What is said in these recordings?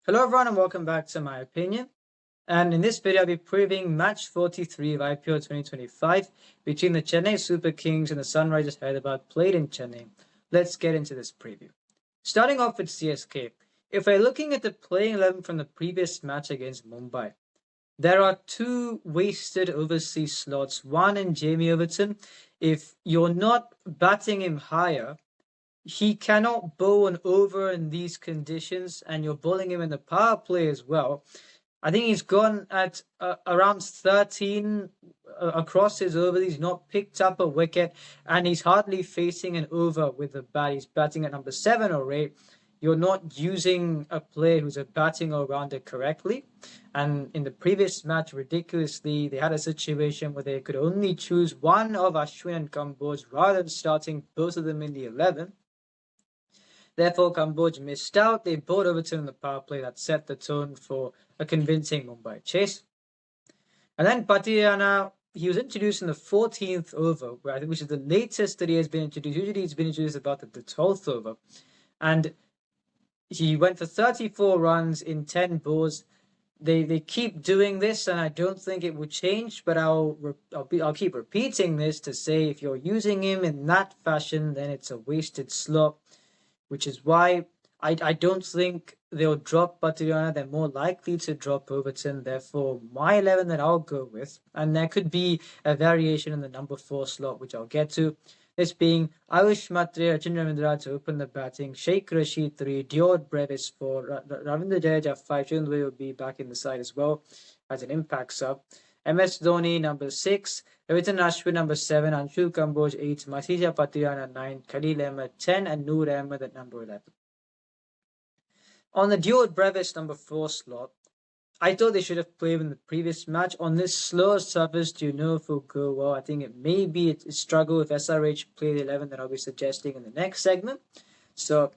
Hello everyone and welcome back to my opinion. And in this video, I'll be previewing match 43 of IPL 2025 between the Chennai Super Kings and the Sunrisers Hyderabad played in Chennai. Let's get into this preview. Starting off with CSK, if we're looking at the playing 11 from the previous match against Mumbai, there are two wasted overseas slots, one in Jamie Overton. If you're not batting him higher, he cannot bowl an over in these conditions, and you're bowling him in the power play as well. I think he's gone at around 13 across his overs. He's not picked up a wicket, and he's hardly facing an over with the bat. He's batting at number 7 or 8. You're not using a player who's a batting all-rounder correctly. And in the previous match, ridiculously, they had a situation where they could only choose one of Ashwin and Kamboj rather than starting both of them in the 11. Therefore, Kamboj missed out. They bowled Overton in the power play that set the tone for a convincing Mumbai chase. And then Patiana, he was introduced in the 14th over, which is the latest that he has been introduced. Usually he's been introduced about the 12th over. And he went for 34 runs in 10 balls. They keep doing this, and I don't think it will change, but I'll keep repeating this to say if you're using him in that fashion, then it's a wasted slot, which is why I don't think they'll drop Patiana. They're more likely to drop Overton. Therefore, my 11 that I'll go with, and there could be a variation in the number 4 slot, which I'll get to. This being Ayush Matre, Achin Ravindra to open the batting, Sheikh Rashid 3, Dior Brevis 4, Ravindra Jadeja 5, Shindway will be back in the side as well as an impact sub. MS Dhoni number 6, Ravitan Ashwin number 7, Anshul Kamboj 8, Masija Patiana 9, Khalil Ahmed 10, and Noor Ahmed at number 11. On the Dior Brevis number 4 slot, I thought they should have played in the previous match. On this slower surface, do you know if it'll go well? I think it may be a struggle if SRH play the 11 that I'll be suggesting in the next segment. So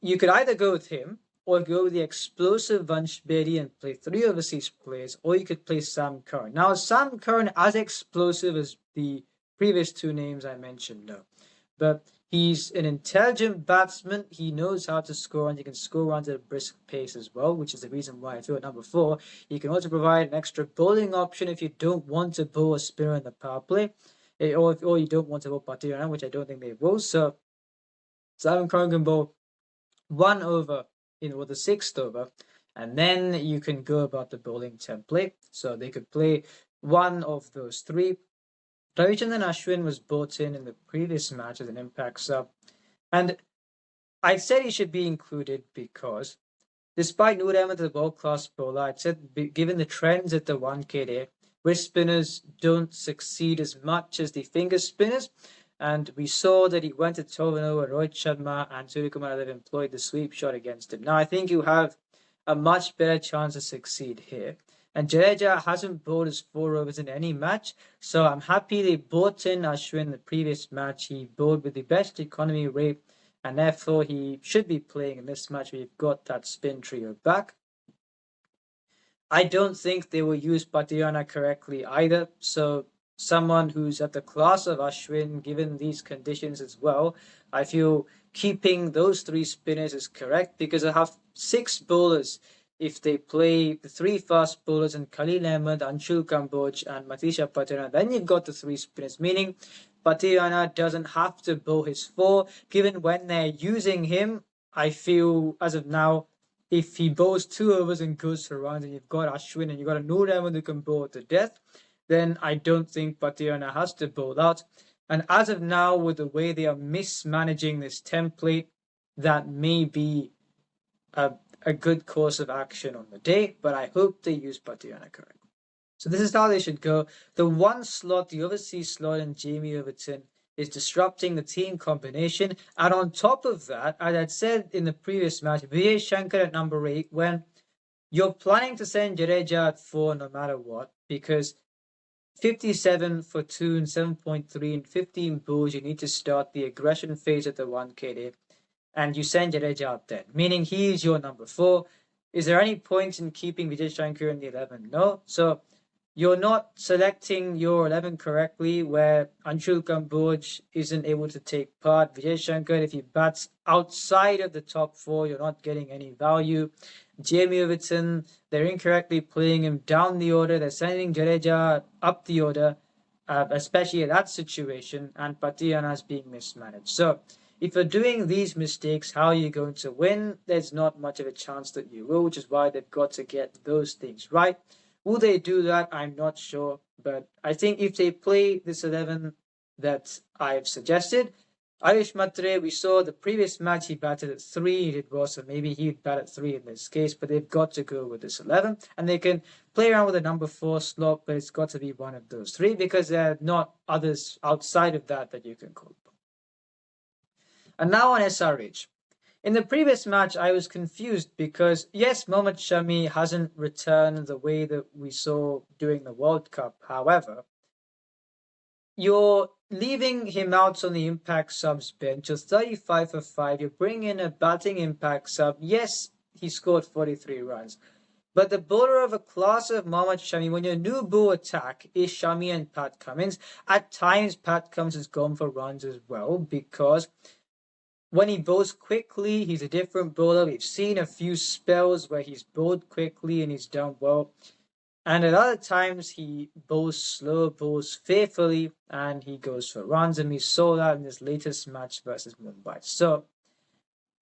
you could either go with him or go with the explosive Vansh Bedi and play 3 overseas players, or you could play Sam Curran. Now, Sam Curran as explosive as the previous 2 names I mentioned, no. But he's an intelligent batsman. He knows how to score, and he can score runs at a brisk pace as well, which is the reason why I feel at number 4. He can also provide an extra bowling option if you don't want to bowl a spinner in the power play, or you don't want to bowl Patiana, which I don't think they will. So Simon Curran can bowl 1 over in the 6th over, and then you can go about the bowling template. So they could play one of those 3. Ravichandran Ashwin was brought in the previous match as an impact sub, and I said he should be included because despite Noor Ahmed as a world-class bowler, I said given the trends at the 1K day, wrist spinners don't succeed as much as the finger spinners, and we saw that he went to 12 over. Rohit Sharma and Suryakumar have employed the sweep shot against him. Now I think you have a much better chance to succeed here. And Jadeja hasn't bowled his 4 overs in any match, so I'm happy they brought in Ashwin in the previous match. He bowled with the best economy rate, and therefore he should be playing in this match where you've got that spin trio back. I don't think they will use Patiana correctly either, so someone who's at the class of Ashwin, given these conditions as well, I feel keeping those 3 spinners is correct because I have 6 bowlers. If they play the 3 fast bowlers and Khalil Ahmed, Anshul Kamboj, and Matisha Patiana, then you've got the 3 spinners, meaning Patiana doesn't have to bowl his 4. Given when they're using him, I feel as of now, if he bowls 2 overs and goes for runs, and you've got Ashwin and you've got a Noor Ahmed who can bowl to death, then I don't think Patiana has to bowl out. And as of now, with the way they are mismanaging this template, that may be a good course of action on the day, but I hope they use Patiana correctly. So this is how they should go. The 1 slot, the overseas slot in Jamie Overton, is disrupting the team combination. And on top of that, as I said in the previous match, Vijay Shankar at number 8, when you're planning to send Jadeja at 4 no matter what, because 57 for 2 and 7.3 and 15 balls, you need to start the aggression phase at the 1K day, and you send Jadeja out then, meaning he is your number 4. Is there any point in keeping Vijay Shankar in the 11? No. So you're not selecting your 11 correctly, where Anshul Kamboj isn't able to take part. Vijay Shankar, if he bats outside of the top four, you're not getting any value. Jamie Overton, they're incorrectly playing him down the order. They're sending Jadeja up the order, especially in that situation, and Patiana's being mismanaged. So, if you're doing these mistakes, how are you going to win? There's not much of a chance that you will, which is why they've got to get those things right. Will they do that? I'm not sure. But I think if they play this 11 that I've suggested, Ayush Matre, we saw the previous match he batted at 3, he did well, so maybe he'd bat at 3 in this case, but they've got to go with this 11, and they can play around with a number 4 slot, but it's got to be one of those 3, because there are not others outside of that you can call upon. And now on SRH. In the previous match, I was confused because, yes, Mohammad Shami hasn't returned the way that we saw during the World Cup. However, you're leaving him out on the impact subs bench. You're 35 for 5. You're bringing in a batting impact sub. Yes, he scored 43 runs. But the bowler of a class of Mohammad Shami, when your new ball attack is Shami and Pat Cummins, at times Pat Cummins has gone for runs as well, because when he bowls quickly, he's a different bowler. We've seen a few spells where he's bowled quickly and he's done well. And at other times, he bowls slow, bowls fearfully, and he goes for runs. And we saw that in this latest match versus Mumbai. So,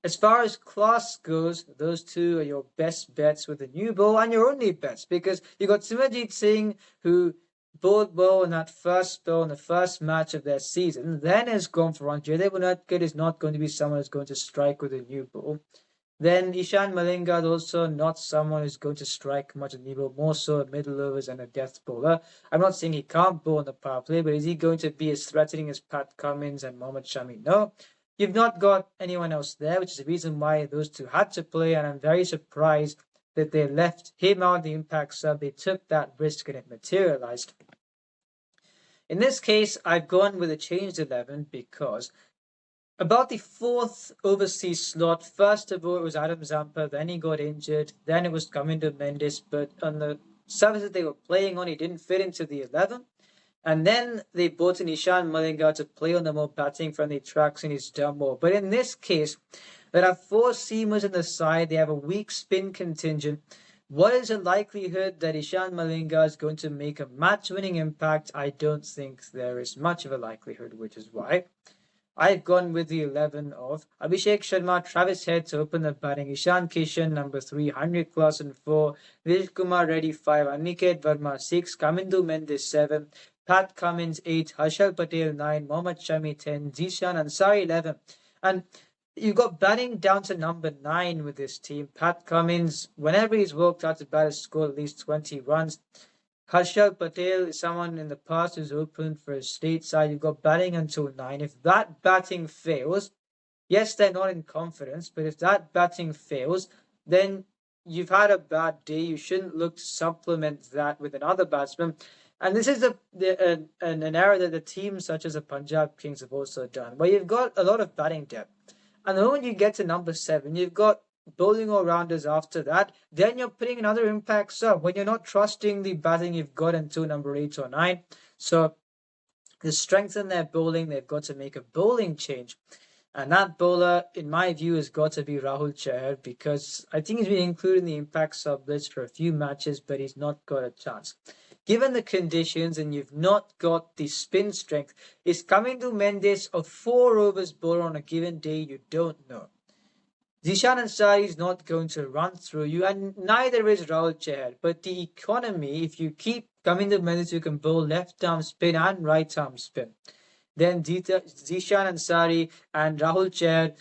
as far as class goes, those two are your best bets with the new ball, and your only bets, because you got Simranjit Singh, who bowled well in that first spell in the first match of their season, then has gone for runs. Jaydev Unadkat is not going to be someone who's going to strike with a new ball. Then Ishan Malinga is also not someone who's going to strike much of the new ball, more so at middle overs and a death bowler. I'm not saying he can't bowl on the power play, but is he going to be as threatening as Pat Cummins and Mohammad Shami? No. You've not got anyone else there, which is the reason why those two had to play, and I'm very surprised that they left him out the impact sub. They took that risk and it materialized. In this case, I've gone with a changed 11 because about the 4th overseas slot, first of all, it was Adam Zampa, then he got injured, then it was Kamindo Mendes, but on the services they were playing on, he didn't fit into the 11. And then they brought in Ishan Malinga to play on the more batting-friendly tracks, and he's done more. But in this case, there are 4 seamers in the side. They have a weak spin contingent. What is the likelihood that Ishan Malinga is going to make a match-winning impact? I don't think there is much of a likelihood, which is why I've gone with the 11 of Abhishek Sharma, Travis Head to open the batting, Ishan Kishan, number 3, Henry Clausen 4, Vijay Kumar Reddy 5, Aniket Verma 6, Kamindu Mendes 7, Pat Cummins 8, Harshal Patel 9, Mohammad Shami 10, Zishan Ansari 11. And you got batting down to number 9 with this team. Pat Cummins, whenever he's worked out to bat, has scored at least 20 runs. Harshal Patel is someone in the past who's opened for his state side. You've got batting until 9. If that batting fails, yes, they're not in confidence, but if that batting fails, then you've had a bad day. You shouldn't look to supplement that with another batsman. And this is an error that the teams such as the Punjab Kings have also done, where you've got a lot of batting depth. And the moment you get to number 7, you've got bowling all-rounders after that, then you're putting another impact sub when you're not trusting the batting you've got until number 8 or 9. So to strengthen their bowling, they've got to make a bowling change. And that bowler, in my view, has got to be Rahul Chahar, because I think he's been included in the impact sub list for a few matches, but he's not got a chance. Given the conditions and you've not got the spin strength, is Kamindu Mendes a 4 overs bowler on a given day? You don't know. Zishan Ansari is not going to run through you, and neither is Rahul Chahar. But the economy, if you keep Kamindu Mendes, you can bowl left-arm spin and right-arm spin. Then Zishan Ansari and Rahul Chahar,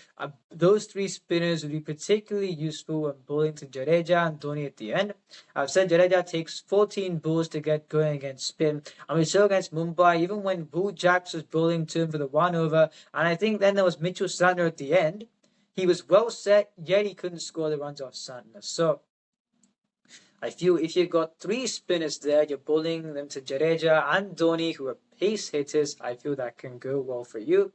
those 3 spinners will be particularly useful when bowling to Jadeja and Dhoni at the end. I've said Jadeja takes 14 balls to get going against spin. And we saw against Mumbai, even when Boo Jacks was bowling to him for the 1 over, and I think then there was Mitchell Santner at the end. He was well set, yet he couldn't score the runs off Santner. So I feel if you've got 3 spinners there, you're bowling them to Jadeja and Dhoni, who are pace hitters. I feel that can go well for you.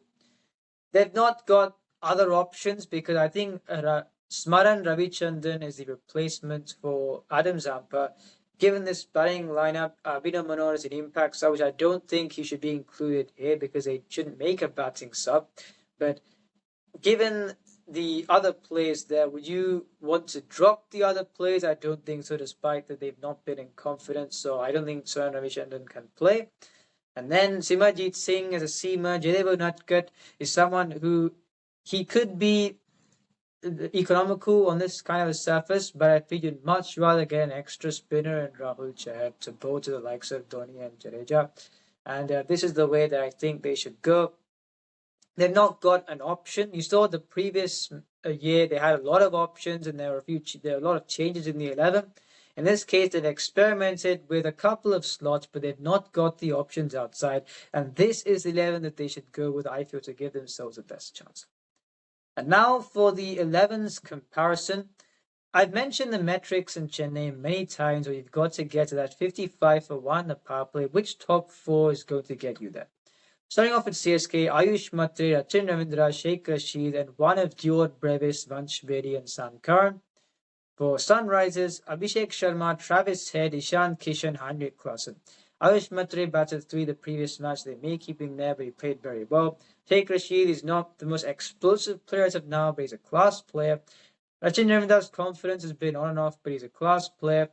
They've not got other options, because I think Smaran Ravichandran is the replacement for Adam Zampa. given this batting lineup, Abhinav Manor is an impact sub, which I don't think he should be included here because they shouldn't make a batting sub. But given the other players there, would you want to drop the other players? I don't think so, despite that they've not been in confidence. So I don't think Swaran Ravichandran can play. And then Simajit Singh as a seamer, Jaydev Unadkat is someone who he could be economical on this kind of a surface, but I think you'd much rather get an extra spinner and Rahul Chahar to bowl to the likes of Dhoni and Jadeja. And this is the way that I think they should go. They've not got an option. You saw the previous year they had a lot of options, and there were a lot of changes in the 11. In this case, they've experimented with a couple of slots, but they've not got the options outside. And this is the 11 that they should go with, I feel, to give themselves the best chance. And now for the 11s comparison. I've mentioned the metrics in Chennai many times where you've got to get to that 55 for 1 the power play. Which top 4 is going to get you there? Starting off with CSK, Ayush Matre, Rachin Ravindra, Sheikh Rashid, and one of Dior Brevis, Vansh Bedi, and Sam Curran. For Sunrisers, Abhishek Sharma, Travis Head, Ishan Kishan, Heinrich Klaasen. Ayush Matre batted 3 the previous match. They may keep him there, but he played very well. Sheikh Rashid is not the most explosive player as of now, but he's a class player. Rachin Ravindra's confidence has been on and off, but he's a class player.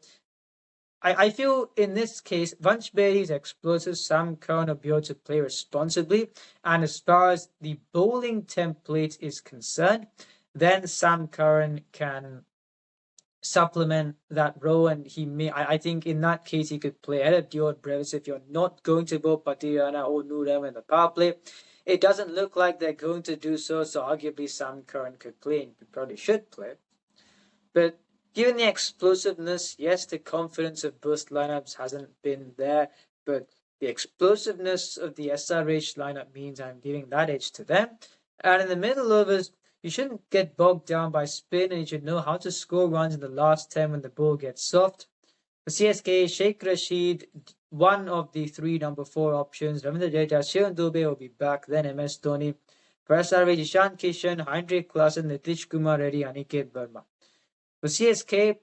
I feel in this case, Vansh Bedi is explosive. Sam Curran will be able to play responsibly. And as far as the bowling template is concerned, then Sam Curran can supplement that role, and he may. I think in that case he could play ahead of Dior Brevis if you're not going to bowl Patirana or Noor in the power play. It doesn't look like they're going to do so, so arguably Sam Curran could play, and he probably should play. But given the explosiveness, yes, the confidence of both lineups hasn't been there, but the explosiveness of the SRH lineup means I'm giving that edge to them. And in the middle overs, you shouldn't get bogged down by spin, and you should know how to score runs in the last 10 when the ball gets soft. For CSK, Sheikh Rashid, one of the 3 number 4 options. Ravindra Jadeja, Shivan Dubey will be back, then MS Dhoni. For SRH, Ishan Kishan, Heinrich Klaasen, Nitish Kumar Reddy, Aniket Verma. For CSK,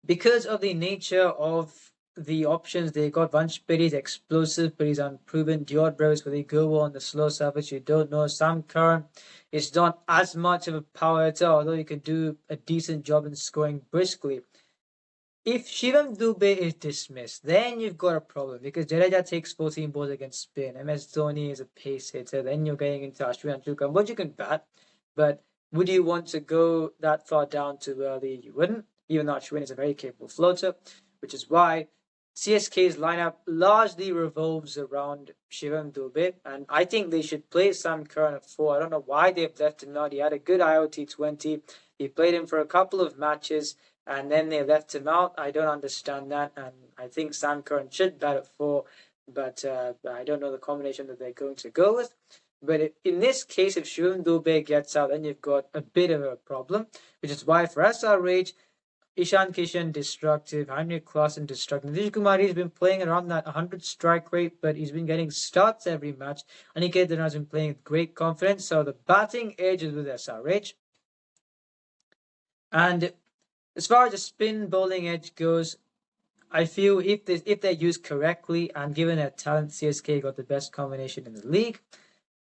because of the nature of the options, they got Vansh Bedi is explosive, but he's unproven. Dior Brevis, where they go on the slow surface, you don't know. Sam Curran is not as much of a power hitter, although he can do a decent job in scoring briskly. If Shivam Dubey is dismissed, then you've got a problem because Jadeja takes 14 balls against spin. MS Dhoni is a pace hitter. Then you're getting into Ashwin and Chukam, which you can bat, but would you want to go that far down too early? You wouldn't, even though Ashwin is a very capable floater, which is why CSK's lineup largely revolves around Shivam Dubey, and I think they should play Sam Curran at 4. I don't know why they've left him out. He had a good IOT 20. He played him for a couple of matches, and then they left him out. I don't understand that, and I think Sam Curran should bat at 4, but I don't know the combination that they're going to go with. But in this case, if Shivam Dubey gets out, then you've got a bit of a problem, which is why for SRH, Ishan Kishan destructive, Heinrich Klaasen destructive. Nitish Kumar has been playing around that 100 strike rate, but he's been getting starts every match. Aniket Verma has been playing with great confidence, so the batting edge is with SRH. And as far as the spin bowling edge goes, I feel if they're used correctly and given their talent, CSK got the best combination in the league.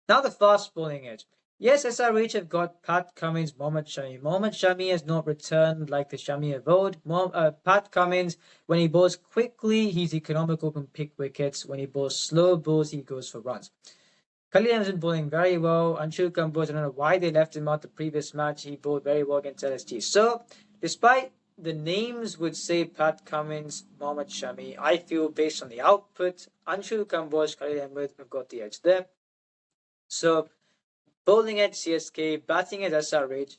Now the fast bowling edge. Yes, SRH have got Pat Cummins, Mohammad Shami. Mohammad Shami has not returned like the Shami of old. Pat Cummins, when he bowls quickly, he's economical, can pick wickets. When he bowls slow balls, he goes for runs. Khalil has been bowling very well. Anshul Kamboj, I don't know why they left him out the previous match. He bowled very well against LSG. So, despite the names would say Pat Cummins, Mohammad Shami, I feel based on the output, Anshul Kamboj, Khalil Ahmed have got the edge there. So, bowling at CSK, batting at SRH.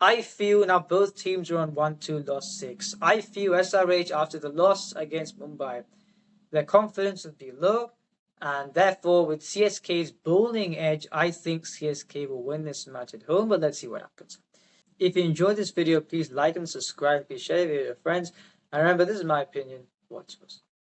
I feel now both teams are on 1-2, lost 6. I feel SRH after the loss against Mumbai, their confidence would be low, and therefore with CSK's bowling edge, I think CSK will win this match at home, but let's see what happens. If you enjoyed this video, please like and subscribe, please share it with your friends, and remember, this is my opinion, what's yours?